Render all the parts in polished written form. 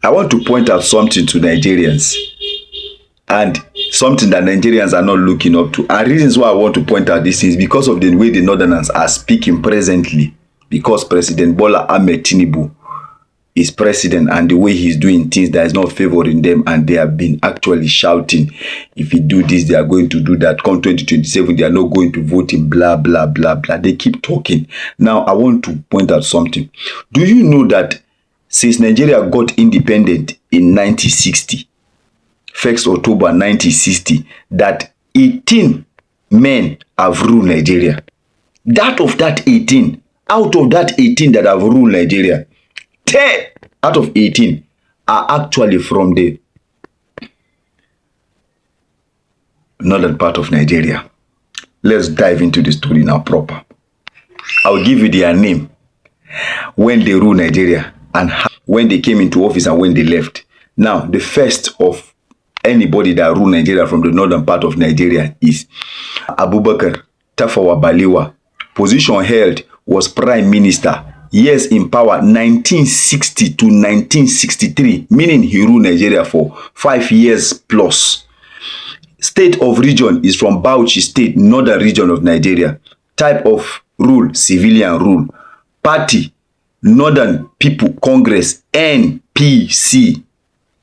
I want to point out something to Nigerians, and something that Nigerians are not looking up to. And reasons why I want to point out this is because of the way the Northerners are speaking presently, because President Bola Ahmed Tinubu is president, and the way he's doing things that is not favoring them, and they have been actually shouting, if you do this, they are going to do that. Come 2027, they are not going to vote in blah, blah, blah, blah. They keep talking. Now, I want to point out something. Do you know that since Nigeria got independent in 1960, 1st October 1960, that 18 men have ruled Nigeria? Out of that 18 that have ruled Nigeria, 10 out of 18 are actually from the northern part of Nigeria. Let's dive into the story now proper. I'll give you their name, when they ruled Nigeria, and how, when they came into office and when they left. Now, the first of anybody that ruled Nigeria from the northern part of Nigeria is Abubakar Tafawa Balewa. Position held was Prime Minister. Years in power 1960 to 1963, meaning he ruled Nigeria for 5 years plus. State of region is from Bauchi State, northern region of Nigeria. Type of rule, civilian rule. Party, Northern People Congress, NPC.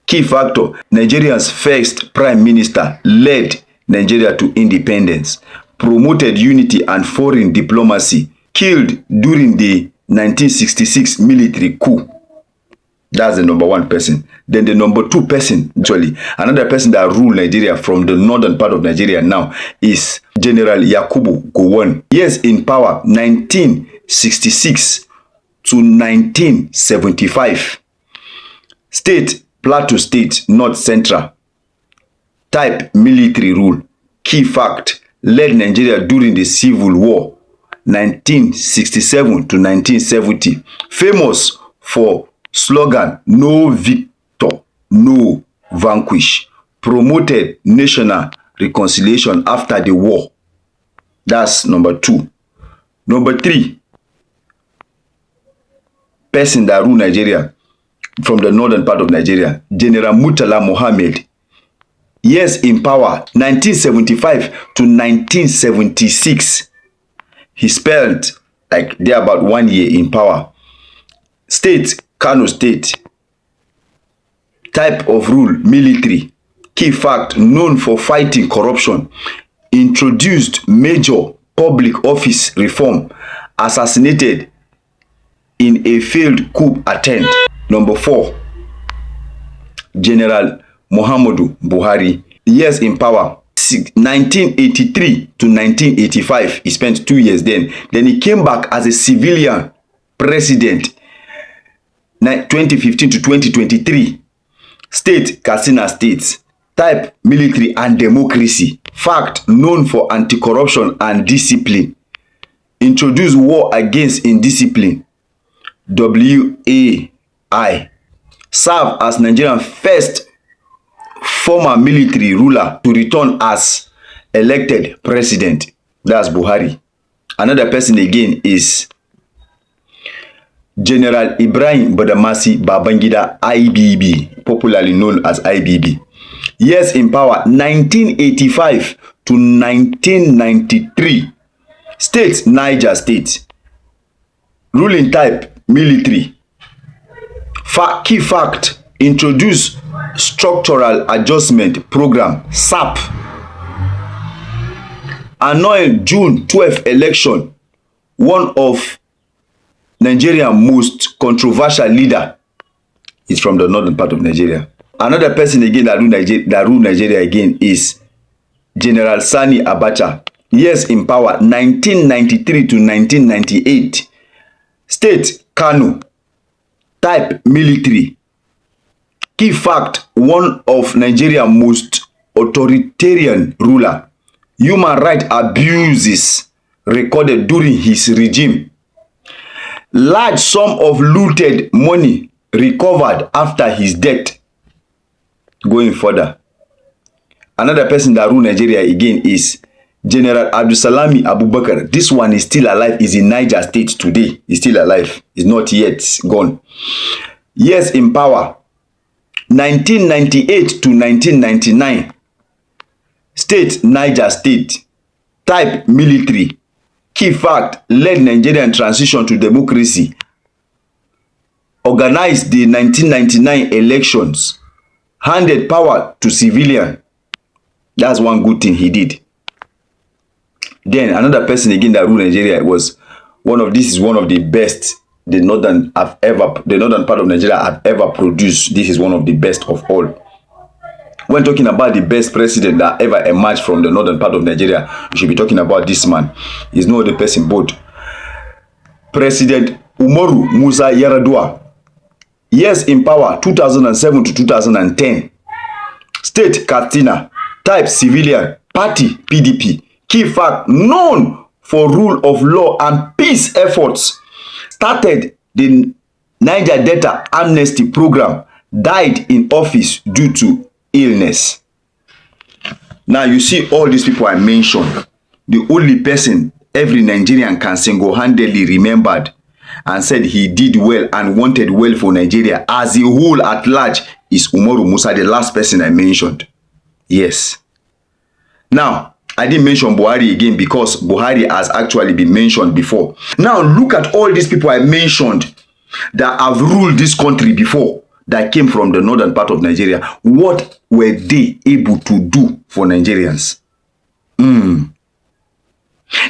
Key factor, Nigeria's first prime minister led Nigeria to independence. Promoted unity and foreign diplomacy. Killed during the 1966 military coup. That's the number one person. Then the number two person, actually, another person that ruled Nigeria from the northern part of Nigeria now is General Yakubu Gowon. Years in power, 1966 to 1975. State, Plateau State, North Central. Type, military rule. Key fact, led Nigeria during the Civil War, 1967 to 1970. Famous for slogan, no victor, no vanquish. Promoted national reconciliation after the war. That's number two. Number three, person that ruled Nigeria from the northern part of Nigeria, General Murtala Mohammed. Years in power, 1975 to 1976. He spent like there about 1 year in power. State, Kano State. Type of rule, military. Key fact, known for fighting corruption. Introduced major public office reform. Assassinated in a failed coup attempt. Number 4, General Muhammadu Buhari. Years in power, 1983 to 1985. He spent 2 years then. Then he came back as a civilian president, 2015 to 2023. State, Katsina State. Type, military and democracy. Fact, known for anti-corruption and discipline. Introduced war against indiscipline. WAI. Served as Nigeria's first former military ruler to return as elected president. That's Buhari. Another person again is General Ibrahim Badamasi Babangida, IBB, popularly known as IBB. Years in power, 1985 to 1993. State, Niger State. Ruling type, military. Key fact, introduce structural adjustment program, SAP. Annoying June 12th election, one of Nigeria's most controversial leader is from the northern part of Nigeria. Another person again that ruled Nigeria again is General Sani Abacha. Years in power, 1993 to 1998. State, Kano. Type, military. Key fact, one of Nigeria's most authoritarian ruler. Human rights abuses recorded during his regime. Large sum of looted money recovered after his death. Going further, another person that ruled Nigeria again is General Abdulsalami Abubakar. This one is still alive, is in Niger State today. He's still alive, is not yet gone. Years in power, 1998 to 1999. State, Niger State. Type, military. Key fact, led Nigerian transition to democracy. Organized the 1999 elections. Handed power to civilian. That's one good thing he did. Then another person again that ruled Nigeria was one of the best the northern part of Nigeria have ever produced. This is one of the best of all. When talking about the best president that ever emerged from the northern part of Nigeria, you should be talking about this man. He's no other person but President Umaru Musa Yar'Adua. Years in power 2007 to 2010. State, Katsina. Type, civilian. Party, PDP. Key fact, known for rule of law and peace efforts. Started the Niger Delta Amnesty Program. Died in office due to illness. Now you see all these people I mentioned. The only person every Nigerian can single-handedly remembered and said he did well and wanted well for Nigeria as a whole at large is Umaru Musa, the last person I mentioned. Yes. Now, I didn't mention Buhari again because Buhari has actually been mentioned before. Now, look at all these people I mentioned that have ruled this country before, that came from the northern part of Nigeria. What were they able to do for Nigerians?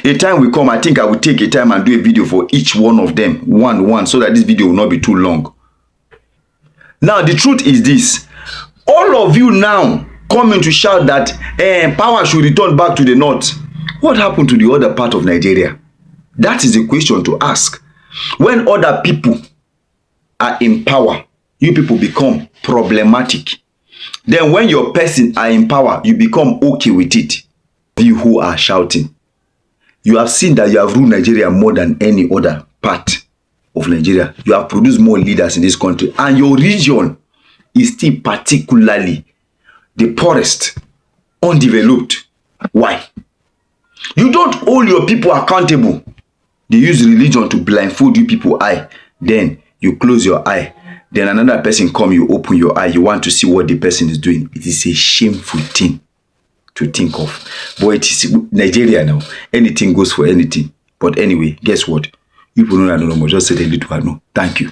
A time will come, I think I will take a time and do a video for each one of them, one, so that this video will not be too long. Now, the truth is this. All of you now coming to shout that power should return back to the north. What happened to the other part of Nigeria? That is a question to ask. When other people are in power, you people become problematic. Then when your person are in power, you become okay with it. You who are shouting, you have seen that you have ruled Nigeria more than any other part of Nigeria. You have produced more leaders in this country, and your region is still particularly the poorest, undeveloped. Why? You don't hold your people accountable. They use religion to blindfold you people eye. Then you close your eye. Then another person come, you open your eye. You want to see what the person is doing. It is a shameful thing to think of. But it is Nigeria now. Anything goes for anything. But anyway, guess what? You people know I don't know. Just say the little I know. Thank you.